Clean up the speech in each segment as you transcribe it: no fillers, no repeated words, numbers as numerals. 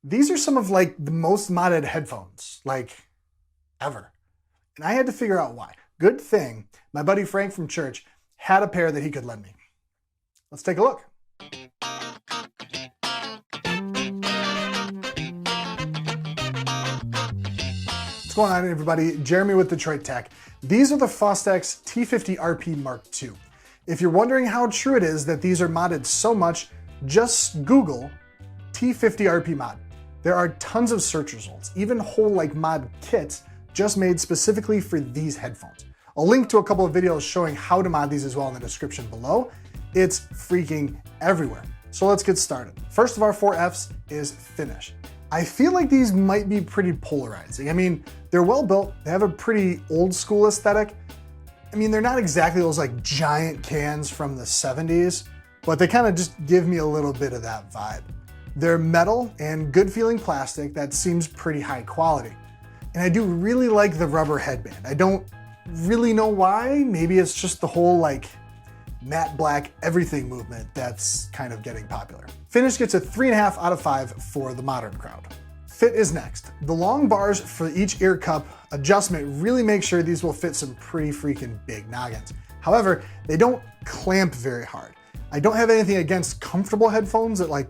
These are some of like the most modded headphones, like ever. And I had to figure out why. Good thing my buddy Frank from church had a pair that he could lend me. Let's take a look. What's going on, everybody? Jeremy with Detroit Tech. These are the Fostex T50RP Mark II. If you're wondering how true it is that these are modded so much, just Google T50RP mod. There are tons of search results, even whole like mod kits just made specifically for these headphones. I'll link to a couple of videos showing how to mod these as well in the description below. It's freaking everywhere. So let's get started. First of our 4 F's is finish. I feel like these might be pretty polarizing. I mean, they're well built, they have a pretty old school aesthetic. I mean, they're not exactly those like giant cans from the 70s, but they kind of just give me a little bit of that vibe. They're metal and good feeling plastic that seems pretty high quality. And I do really like the rubber headband. I don't really know why. Maybe it's just the whole like matte black everything movement that's kind of getting popular. Finish gets a 3.5 out of 5 for the modern crowd. Fit is next. The long bars for each ear cup adjustment really make sure these will fit some pretty freaking big noggins. However, they don't clamp very hard. I don't have anything against comfortable headphones that like,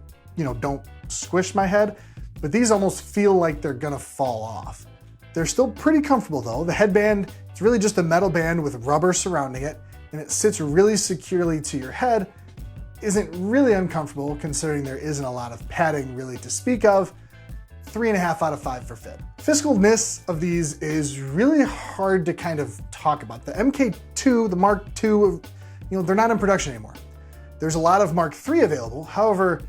don't squish my head, but these almost feel like they're gonna fall off. They're still pretty comfortable though. The headband, it's really just a metal band with rubber surrounding it, and it sits really securely to your head. Isn't really uncomfortable considering there isn't a lot of padding really to speak of. 3.5 out of 5 for fit. Physicalness of these is really hard to kind of talk about. The MK2, the Mark II, they're not in production anymore. There's a lot of Mark III available. However,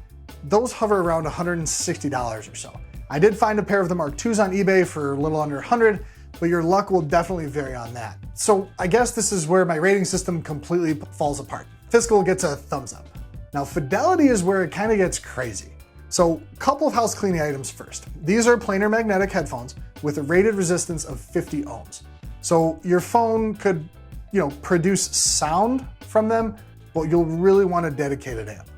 those hover around $160 or so. I did find a pair of the Mark IIs on eBay for a little under 100, but your luck will definitely vary on that. So I guess this is where my rating system completely falls apart. Fiscal gets a thumbs up. Now fidelity is where it kind of gets crazy. So a couple of house cleaning items first. These are planar magnetic headphones with a rated resistance of 50 ohms. So your phone could, produce sound from them, but you'll really want a dedicated amp.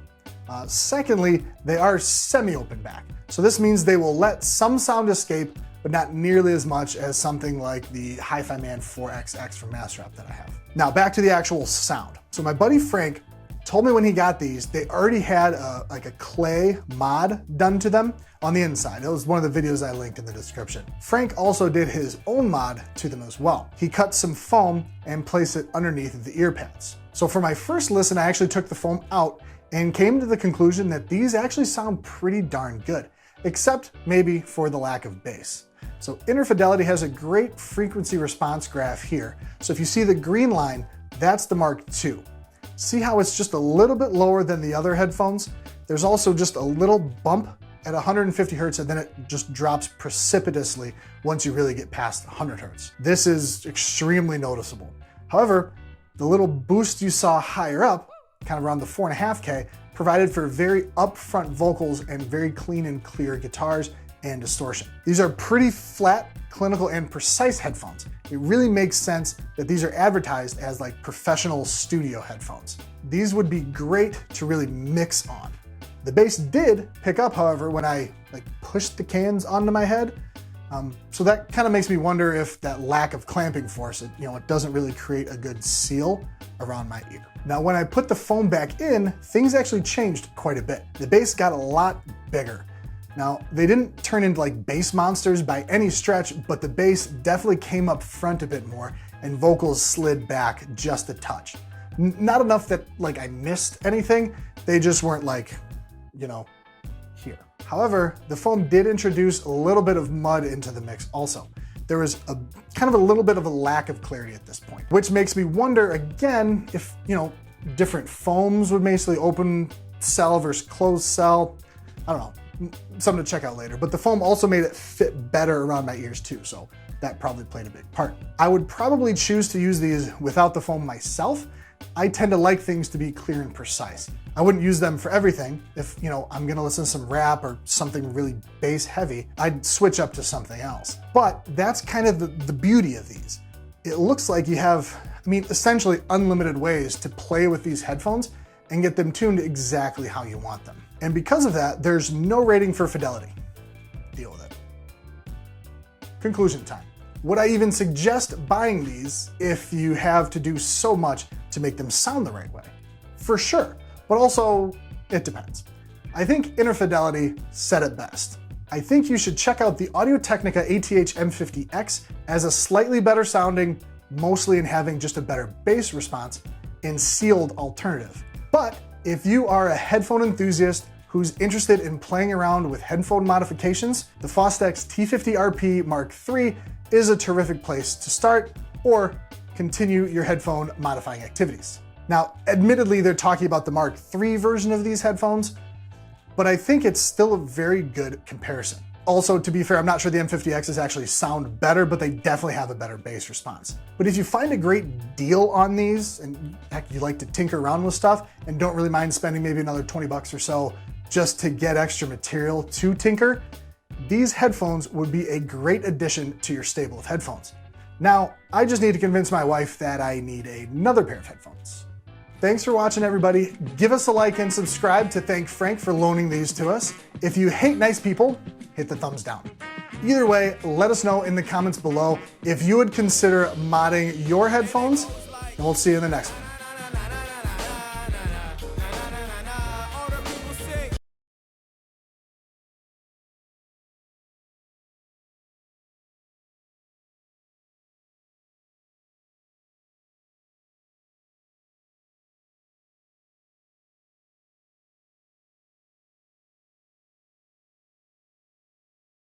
Secondly, they are semi-open back. So this means they will let some sound escape, but not nearly as much as something like the Hi-Fi Man 4XX from Mastrap that I have. Now back to the actual sound. So my buddy Frank told me when he got these, they already had a clay mod done to them on the inside. It was one of the videos I linked in the description. Frank also did his own mod to them as well. He cut some foam and placed it underneath the ear pads. So for my first listen, I actually took the foam out and came to the conclusion that these actually sound pretty darn good, except maybe for the lack of bass. So Inner Fidelity has a great frequency response graph here. So if you see the green line, that's the Mark II. See how it's just a little bit lower than the other headphones? There's also just a little bump at 150 Hertz, and then it just drops precipitously once you really get past 100 Hertz. This is extremely noticeable. However, the little boost you saw higher up, kind of around the 4.5K, provided for very upfront vocals and very clean and clear guitars and distortion. These are pretty flat, clinical, and precise headphones. It really makes sense that these are advertised as like professional studio headphones. These would be great to really mix on. The bass did pick up, however, when I pushed the cans onto my head. So that kind of makes me wonder if that lack of clamping force, it doesn't really create a good seal around my ear. Now, when I put the foam back in, things actually changed quite a bit. The bass got a lot bigger. Now, they didn't turn into like bass monsters by any stretch, but the bass definitely came up front a bit more and vocals slid back just a touch. Not enough that I missed anything. They just weren't here. However, the foam did introduce a little bit of mud into the mix also. There was a kind of a little bit of a lack of clarity at this point, which makes me wonder again if, different foams would basically open cell versus closed cell. I don't know, something to check out later. But the foam also made it fit better around my ears too, so that probably played a big part. I would probably choose to use these without the foam myself. I tend to like things to be clear and precise. I wouldn't use them for everything. If, I'm gonna listen to some rap or something really bass heavy, I'd switch up to something else. But that's kind of the beauty of these. It looks like you have, essentially unlimited ways to play with these headphones and get them tuned exactly how you want them. And because of that, there's no rating for fidelity. deal with it. Conclusion time. Would I even suggest buying these if you have to do so much to make them sound the right way? For sure, but also it depends. I think Inner Fidelity said it best. I think you should check out the Audio-Technica ATH M50X as a slightly better sounding, mostly in having just a better bass response, and sealed alternative. But if you are a headphone enthusiast who's interested in playing around with headphone modifications, the Fostex T50RP Mark III is a terrific place to start or continue your headphone modifying activities. Now, admittedly, they're talking about the Mark III version of these headphones, but I think it's still a very good comparison. Also, to be fair, I'm not sure the M50Xs actually sound better, but they definitely have a better bass response. But if you find a great deal on these, and heck, you like to tinker around with stuff and don't really mind spending maybe another 20 bucks or so just to get extra material to tinker, these headphones would be a great addition to your stable of headphones. Now, I just need to convince my wife that I need another pair of headphones. Thanks for watching, everybody. Give us a like and subscribe to thank Frank for loaning these to us. If you hate nice people, hit the thumbs down. Either way, let us know in the comments below if you would consider modding your headphones, and we'll see you in the next one.